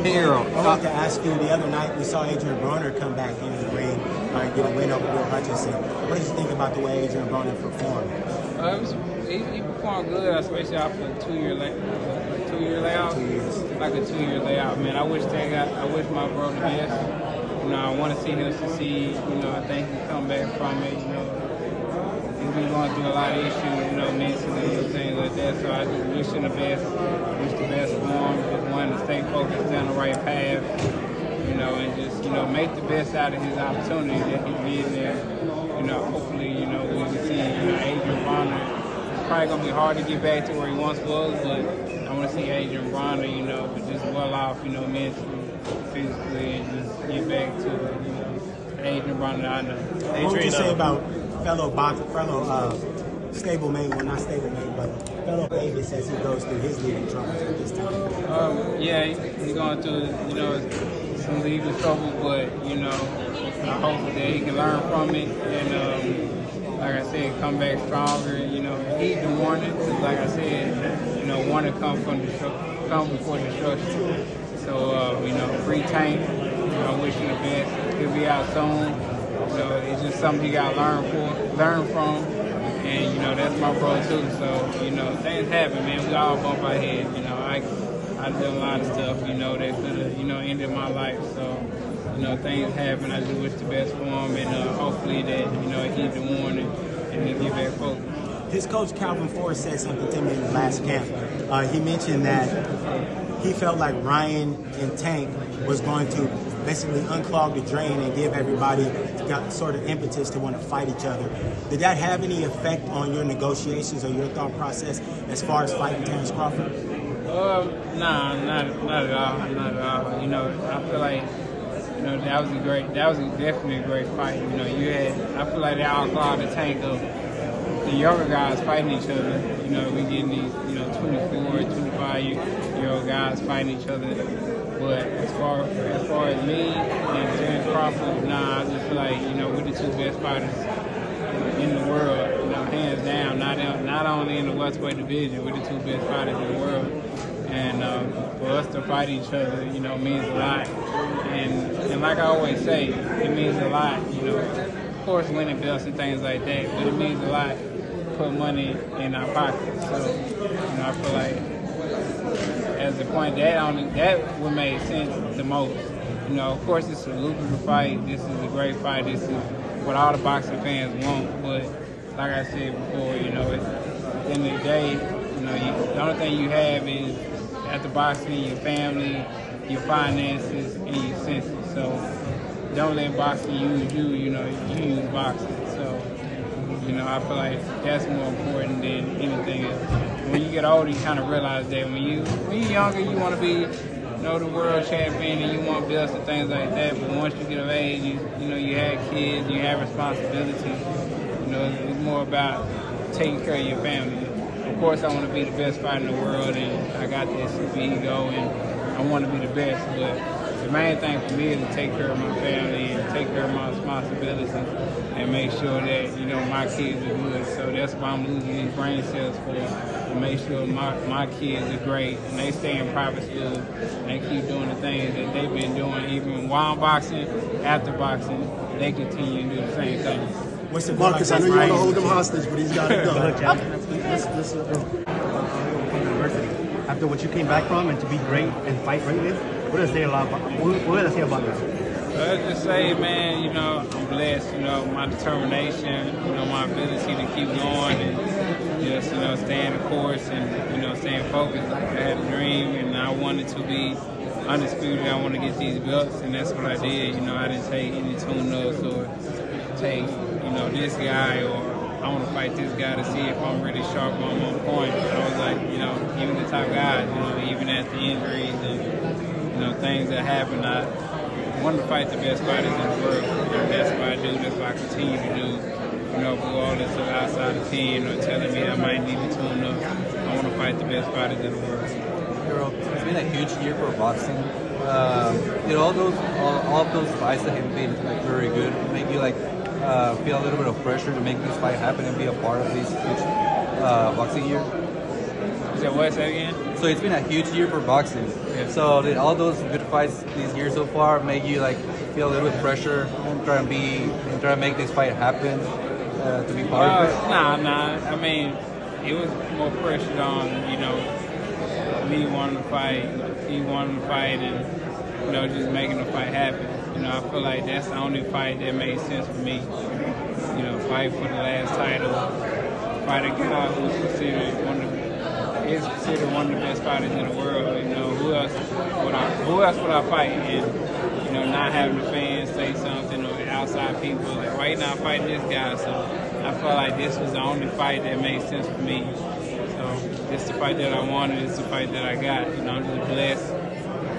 Hey, Errol. I wanted to ask you, the other night we saw Adrian Broner come back in the ring and get a win over Bill Hutchinson. What did you think about the way Adrian Broner performed? He performed good, especially after a 2-year layoff. 2 years. Like a 2-year layoff, man. I wish my bro the best. You know, I want to see him succeed. You know, I think he come back from it. You know, he's been going through a lot of issues, you know, mentally and things like that. So I just wish him the best. Wish the best for him. Just wanted to stay focused down the right path. You know, and just, you know, make the best out of his opportunity that he did there. You know, hopefully, you know, we can see, you know, Adrian Broner. It's probably going to be hard to get back to where he once was, but I want to see Adrian Broner, you know, just well off, you know, mentally, physically, and just get back to, you know, Adrian Broner that I know. What would you say about fellow stablemate, well, not stablemate, but fellow Davis as he goes through his legal troubles at this time? Yeah, he's going through, you know, some legal trouble, but, you know, I hope that he can learn from it and, like I said, come back stronger. You know, heed the warning, because like I said, you know, warning come before destruction. So, you know, free Tank, you know, wish him the best. He'll be out soon. You know, it's just something you got to learn from. And, you know, that's my bro, too. So, you know, things happen, man. We all bump our heads. You know, I did a lot of stuff, you know, that could have, you know, ended my life. So, you know, things happen. I just wish the best for him, and hopefully that, you know, he heed the warning and he get back focused. His coach, Calvin Forrest, said something to me in the last camp. He mentioned that he felt like Ryan and Tank was going to basically unclog the drain and give everybody got sort of impetus to want to fight each other. Did that have any effect on your negotiations or your thought process as far as fighting Terrence Crawford? Nah, not at all. Not at all. You know, I feel like, you know, that was definitely a great fight. You know, I feel like they all clogged the tank of the younger guys fighting each other. You know, we getting these, you know, 24, 25-year-old guys fighting each other. But as far as me and Terrence Crawford, nah, I just feel like, you know, we're the two best fighters in the world, you know, hands down. Not only in the welterweight division, we're the two best fighters in the world. And for us to fight each other, you know, means a lot. And like I always say, it means a lot, you know. Of course, winning belts and things like that, but it means a lot to put money in our pockets. So, you know, I feel like as the point that would make sense the most. You know, of course, it's a lucrative fight. This is a great fight. This is what all the boxing fans want. But like I said before, you know, at the end of the day, you know, the only thing you have is after boxing, your family, your finances, and your senses. So don't let boxing use you. You know, you use boxing. So, you know, I feel like that's more important than anything else. When you get older, you kind of realize that when you're younger, you want to be, you know, the world champion and you want belts and things like that. But once you get of age, you know, you have kids, you have responsibilities. You know, it's more about taking care of your family. Of course, I want to be the best fighter in the world, and I got this ego, and I want to be the best. But the main thing for me is to take care of my family and take care of my responsibilities and make sure that, you know, my kids are good. So that's why I'm losing these brain cells for, to make sure my kids are great and they stay in private school and they keep doing the things that they've been doing even while boxing, after boxing, they continue to do the same thing. What's the Marcus, I know you want to hold him hostage, but he's got to go. After what you came back from and to be great and fight greatly, what does it say about this? I just say, man, you know, I'm blessed, you know, my determination, you know, my ability to keep going and just, you know, staying the course and, you know, staying focused. Like I had a dream and I wanted to be undisputed. I want to get these belts, and that's what I did. You know, I didn't take any tune-ups or take, you know, this guy, or I want to fight this guy to see if I'm really sharp on one point. I was like, you know, even the top guys, you know, even after injuries and, you know, things that happen, I wanted to fight the best fighters in the world. And that's what I do. That's what I continue to do. You know, regardless of outside opinion or telling me I might need to tune up, I want to fight the best fighters in the world. Errol, it's been a huge year for boxing. Did all of those fights that have been like very good make you like feel a little bit of pressure to make this fight happen and be a part of this huge boxing year? Is that what? Say again? So it's been a huge year for boxing. Yeah. So did all those good fights these years so far make you like feel a little bit pressure and try to make this fight happen to be part of it? Nah. I mean, it was more pressure on, me wanting to fight, he wanting to fight, and, just making the fight happen. I feel like that's the only fight that made sense for me. Fight for the last title, fight a guy who's considered one of the best fighters in the world. Who else would I fight? And, not having the fans say something or the outside people, like, why you not fighting this guy? So I felt like this was the only fight that made sense for me. So this is the fight that I wanted, this is the fight that I got. I'm just blessed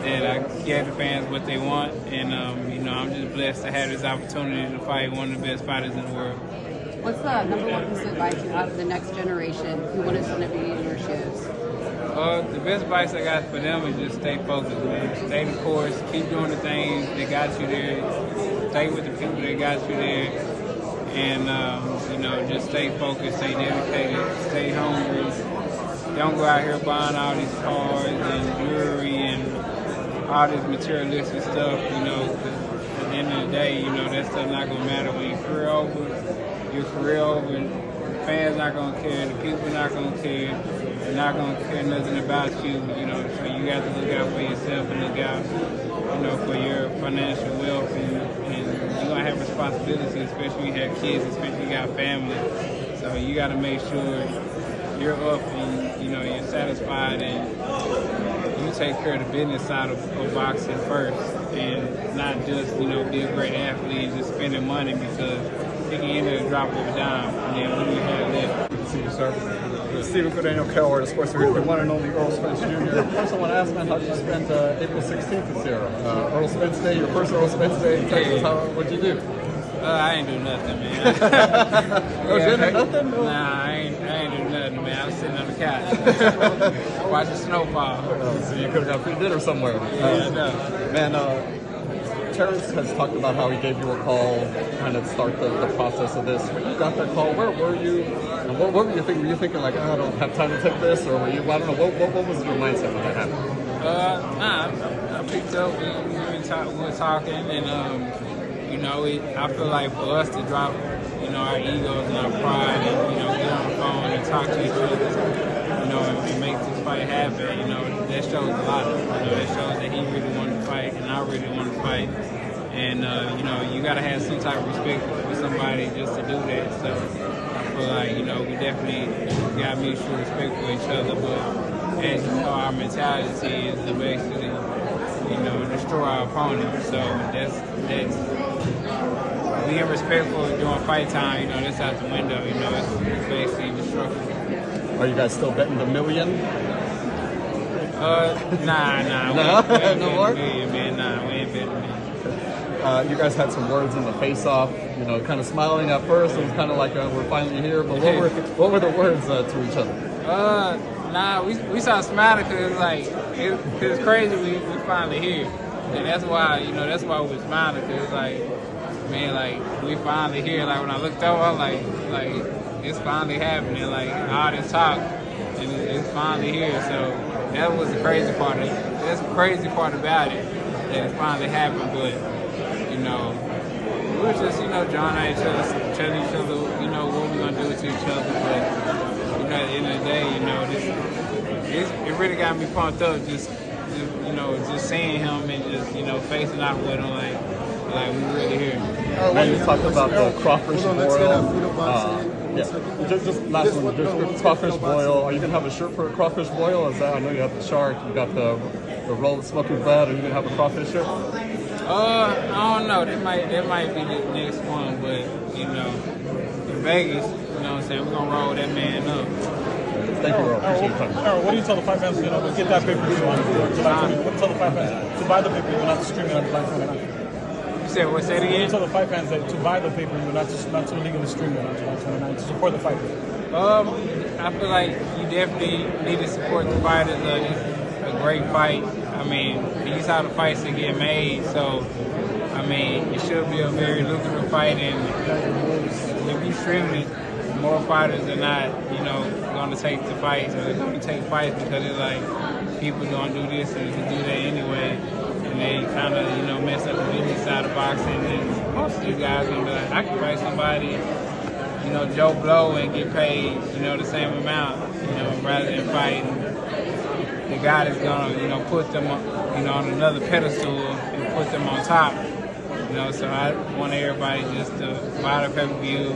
that I gave the fans what they want, and I'm just blessed to have this opportunity to fight one of the best fighters in the world. What's the number one piece of advice you have for the next generation who wants to be in your shoes? The best advice I got for them is just stay focused, man. Stay the course, keep doing the things that got you there, stay with the people that got you there, and just stay focused, stay dedicated, stay hungry. Don't go out here buying all these cars and jewelry and all this materialistic stuff, 'cause at the end of the day, that stuff's not gonna matter when your career over. The fans not gonna care, the people not gonna care, they're not gonna care nothing about you, so you got to look out for yourself and look out, for your financial wealth, and you're gonna have responsibilities, especially when you have kids, especially when you got family. So you gotta make sure you're up and, you're satisfied and you take care of the business side of boxing first, and not just, be a great athlete and just spending money, because it can end at a drop of a dime, and then what do you have left? Good to see you, sir. Stephen Cordano, Keller, the sports reader, the one and only Errol Spence Jr. First, I want to ask, man, how did you spend April 16th this year? Errol Spence Day, your first Errol Spence Day in Texas. What'd you do? I ain't do nothing, man. Nothing? Nah, I ain't do nothing, man. I was sitting on the couch watching snowfall. So you could have got free dinner somewhere. Man, Terrence has talked about how he gave you a call, kind of start the process of this. When you got that call, where were you? And what were you thinking? Were you thinking like, I don't have time to take this, or were you? I don't know. What was your mindset when that happened? I picked up. We were talking, and I feel like for us to drop, our egos and our pride, and get on the phone and talk to each other, and make this fight happen, that shows a lot. That shows that he really wanted to fight, and I really want to fight. And you gotta have some type of respect for somebody just to do that. So I feel like we definitely got mutual respect for each other. But as you know, our mentality is to basically destroy our opponent. So that's being respectful during fight time. That's out the window. It's basically destruction. Are you guys still betting the million? Nah. No more? Million, man. Nah, we ain't betting million. You guys had some words in the face-off, kind of smiling at first. It was kind of like we're finally here. But what were the words to each other? Nah, we started smiling because it's crazy we finally here, and that's why we were smiling, because we finally here. Like when I looked over, I was like it's finally happening. Like all this talk, and it's finally here. So that was the crazy part. That's the crazy part about it, that it finally happened. But we were just drawing at each other, telling each other what we're gonna do to each other. But at the end of the day, it really got me pumped up. Just seeing him and just facing out with him like we really here. Man, you talked about the crawfish boil. Just last one. Just crawfish boil. Are you gonna have a shirt for a crawfish boil? I know you have the shark. You got the roll of smoking bread. Are you gonna have a crawfish shirt? I don't know. That might be the next one, but in Vegas, what I'm saying, we're gonna roll that man up. Thank you, Errol. Appreciate your time. Errol, what do you tell the fight fans, to get that pay-per-view on July 20th? What do you tell the fight fans to buy the pay-per-view, not to stream it on July 29th? You said what? Say it again? What do you tell the fight fans to buy the pay-per-view, not to illegally stream it on July 29th, to support the fight? I feel like you definitely need to support the fighters. It's a great fight. I mean, these are the fights that get made, so I mean, it should be a very lucrative fight, and if you stream it, more fighters are not, going to take the fights, or they're going to take fights because it's like people don't do this and to do that anyway. And they kind of, you know, mess up the business side of boxing. And most of these guys gonna be like, I can fight somebody, you know, Joe Blow and get paid, you know, the same amount, you know, rather than fighting the guy that's gonna, you know, put them, you know, on another pedestal and put them on top. You know, so I want everybody just to buy the pay-per-view,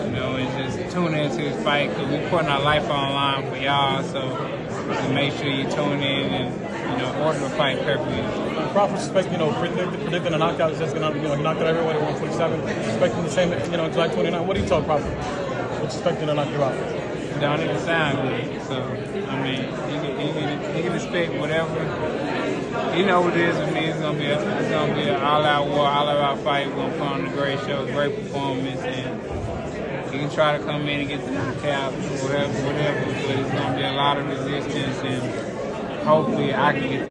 you know, and just tune into this fight because we're putting our life on the line for y'all. So make sure you tune in and, you know, order the fight pay-per-view. Crawford expect, you know, predicting a knockout is just gonna, you know, he knocked out everyone at 147. Expecting the same, you know, July 29. What do you tell Crawford? What's expecting to knock you out? Don't even sound good. So I mean, you can expect whatever. You know what it is with me. It's gonna be an all-out war, all-out fight. We're gonna put on a great show, great performance, and you can try to come in and get the knockout, whatever. But it's gonna be a lot of resistance, and hopefully I can get.